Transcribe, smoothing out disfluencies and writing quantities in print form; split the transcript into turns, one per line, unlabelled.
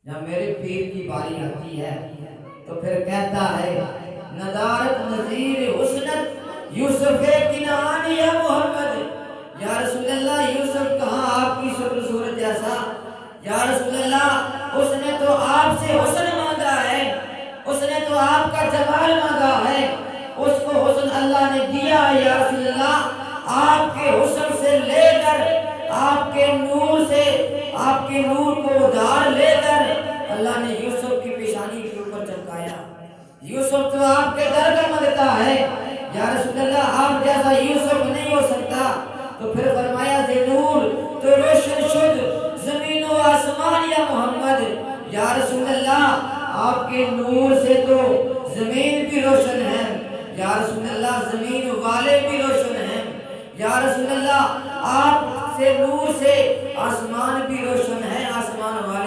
جب میرے پیر کی باری آتی ہے تو پھر کہتا ہے ندارت نظیر حسنت یوسف کنعانی یا محمد، یا رسول اللہ یوسف کہاں آپ کی شکل صورت جیسا، یا رسول اللہ اس نے تو آپ سے حسن مانگا ہے، اس نے تو آپ کا جمال مانگا ہے، اس کو حسن اللہ نے دیا ہے یا رسول اللہ، آپ کے حسن سے لے کر آپ کے نور سے آپ کے نور کو ادھار لے کر اللہ نے یوسف کی پیشانی کے اوپر چمکایا۔ یوسف تو آپ کے در کا مانگتا ہے، یا رسول اللہ آپ جیسا یوسف نہیں ہو سکتا۔ تو پھر فرمایا ذی نور تو روشن شد زمین و آسمان یا محمد، یا رسول اللہ آپ کے نور سے تو زمین بھی روشن ہے، یا رسول اللہ زمین والے بھی روشن ہیں، یا رسول اللہ آپ سے نور سے آسمان بھی روشن ہے، آسمان والے